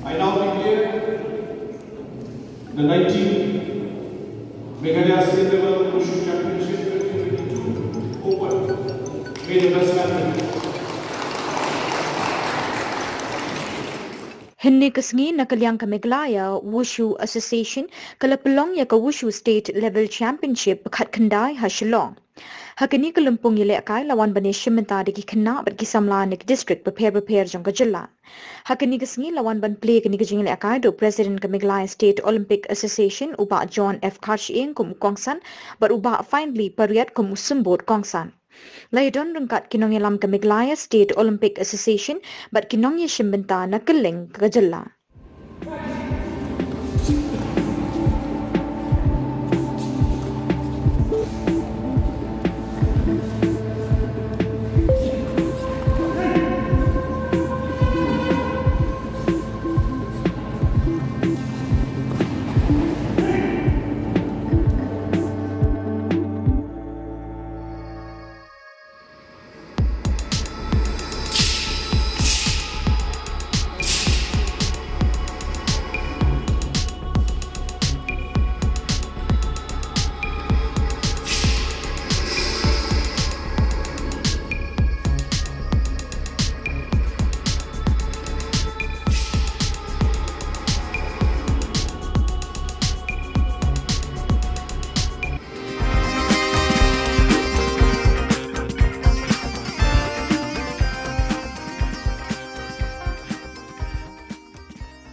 I now declare the 19th Meghalaya State Level Wushu Championship 2022 open. May the best man win. Henni kesengi nakaliang ke Meghalaya Wushu Association kala pelong ya ke Wushu State Level Championship bekat kendai ha Shillong. Hakini kelumpung yele akai lawan bani shimenta deki kena berki samla nek district prepare jong ke jela. Hakini kesengi lawan ban play kini kejing yele akai do President ke Meghalaya State Olympic Association uba John F. Karchieng kum kongsan ber uba finally periat kum sumbut kongsan. Laidon rengkat kinong yalam ke Meghalaya State Olympic Association bat kinong ye shimbenta na keling ke jela.